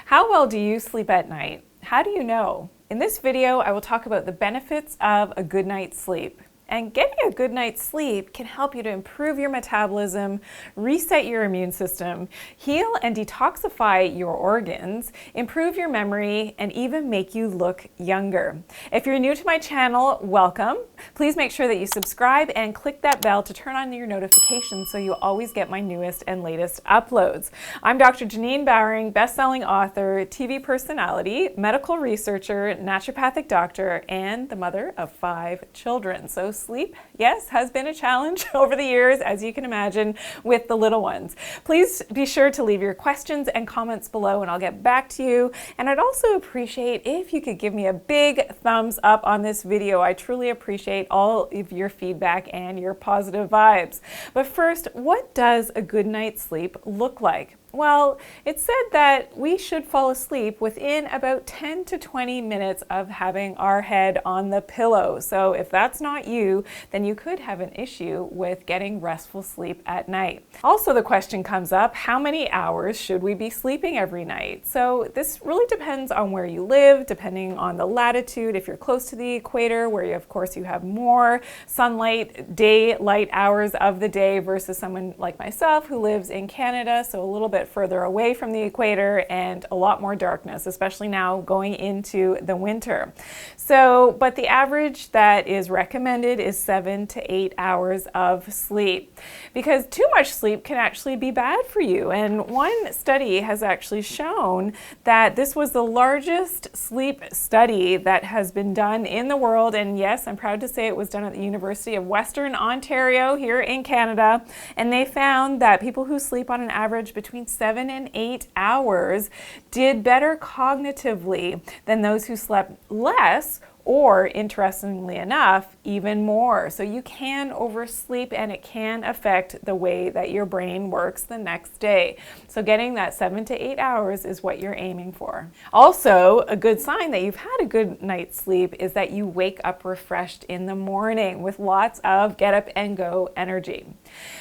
How well do you sleep at night? How do you know? In this video, I will talk about the benefits of a good night's sleep. And getting a good night's sleep can help you to improve your metabolism, reset your immune system, heal and detoxify your organs, improve your memory, and even make you look younger. If you're new to my channel, welcome. Please make sure that you subscribe and click that bell to turn on your notifications so you always get my newest and latest uploads. I'm Dr. Janine Bowering, best-selling author, TV personality, medical researcher, naturopathic doctor, and the mother of 5 children. So sleep, yes, has been a challenge over the years, as you can imagine, with the little ones. Please be sure to leave your questions and comments below and I'll get back to you. And I'd also appreciate if you could give me a big thumbs up on this video. I truly appreciate all of your feedback and your positive vibes. But first, what does a good night's sleep look like? Well, it's said that we should fall asleep within about 10 to 20 minutes of having our head on the pillow. So if that's not you, then you could have an issue with getting restful sleep at night. Also, the question comes up, how many hours should we be sleeping every night? So this really depends on where you live, depending on the latitude. If you're close to the equator, where you, of course you have more sunlight, daylight hours of the day versus someone like myself who lives in Canada, so a little bit further away from the equator and a lot more darkness, especially now going into the winter. So, but the average that is recommended is 7 to 8 hours of sleep, because too much sleep can actually be bad for you. And one study has actually shown that this was the largest sleep study that has been done in the world. And yes, I'm proud to say it was done at the University of Western Ontario here in Canada. And they found that people who sleep on an average between 7 and 8 hours did better cognitively than those who slept less, or interestingly enough, even more. So you can oversleep and it can affect the way that your brain works the next day. So getting that 7 to 8 hours is what you're aiming for. Also, a good sign that you've had a good night's sleep is that you wake up refreshed in the morning with lots of get up and go energy.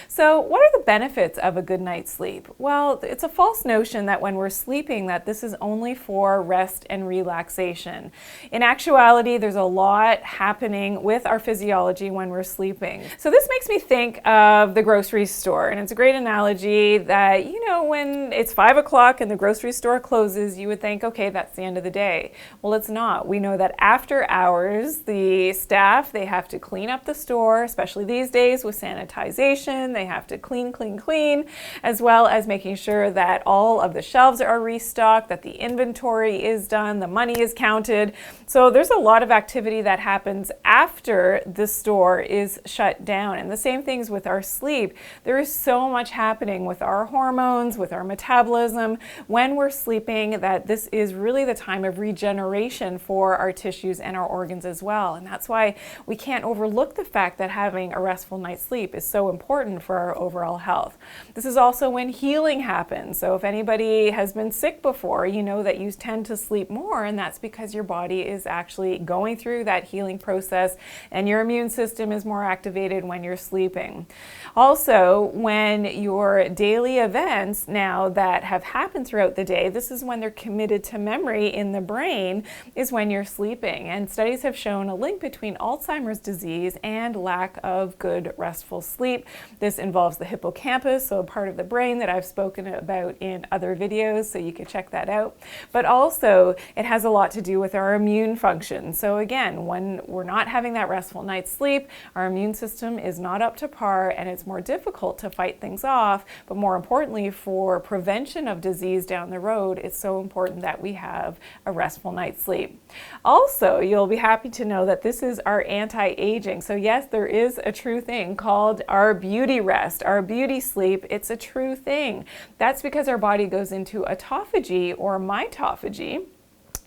So what are the benefits of a good night's sleep? Well, it's a false notion that when we're sleeping that this is only for rest and relaxation. In actuality, there's a lot happening with our physiology when we're sleeping. So this makes me think of the grocery store, and it's a great analogy that, you know, when it's 5 o'clock and the grocery store closes, you would think, okay, that's the end of the day. Well, it's not. We know that after hours, the staff, they have to clean up the store, especially these days with sanitization. They have to clean, as well as making sure that all of the shelves are restocked, that the inventory is done, the money is counted. So there's a lot of activity that happens after the store is shut down. And the same things with our sleep. There is so much happening with our hormones, with our metabolism when we're sleeping, that this is really the time of regeneration for our tissues and our organs as well. And that's why we can't overlook the fact that having a restful night's sleep is so important for our overall health. This is also when healing happens. So if anybody has been sick before, you know that you tend to sleep more, and that's because your body is actually going through that healing process and your immune system is more activated when you're sleeping. Also, when your daily events now that have happened throughout the day, this is when they're committed to memory in the brain, is when you're sleeping. And studies have shown a link between Alzheimer's disease and lack of good restful sleep. This involves the hippocampus, so a part of the brain that I've spoken about in other videos, so you can check that out. But also, it has a lot to do with our immune function. So again, when we're not having that restful night's sleep, our immune system is not up to par and it's more difficult to fight things off. But more importantly, for prevention of disease down the road, it's so important that we have a restful night's sleep. Also, you'll be happy to know that this is our anti-aging. So yes, there is a true thing called our beauty rest, our beauty sleep. It's a true thing. That's because our body goes into autophagy or mitophagy.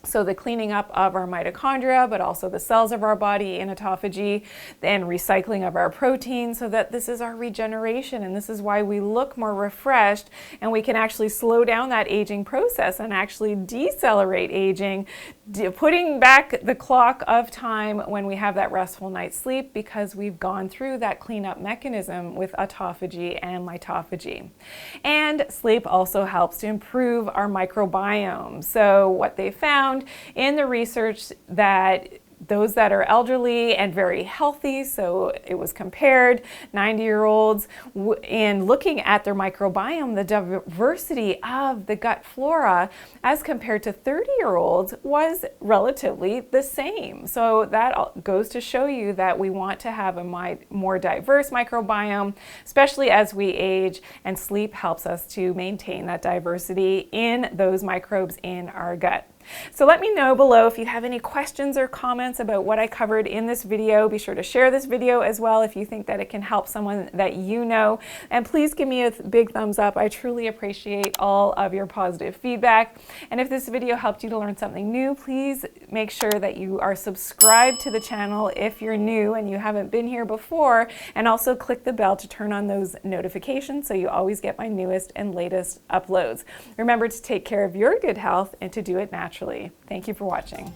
So the cleaning up of our mitochondria, but also the cells of our body in autophagy, then recycling of our proteins, so that this is our regeneration. And this is why we look more refreshed, and we can actually slow down that aging process and actually decelerate aging putting back the clock of time when we have that restful night's sleep, because we've gone through that cleanup mechanism with autophagy and mitophagy. And sleep also helps to improve our microbiome. So what they found in the research, that those that are elderly and very healthy, so it was compared 90-year-olds, in looking at their microbiome, the diversity of the gut flora as compared to 30-year-olds was relatively the same. So that goes to show you that we want to have a more diverse microbiome, especially as we age, and sleep helps us to maintain that diversity in those microbes in our gut. So let me know below if you have any questions or comments about what I covered in this video. Be sure to share this video as well if you think that it can help someone that you know. And please give me a big thumbs up. I truly appreciate all of your positive feedback. And if this video helped you to learn something new, please make sure that you are subscribed to the channel if you're new and you haven't been here before. And also click the bell to turn on those notifications so you always get my newest and latest uploads. Remember to take care of your good health and to do it naturally. Thank you for watching.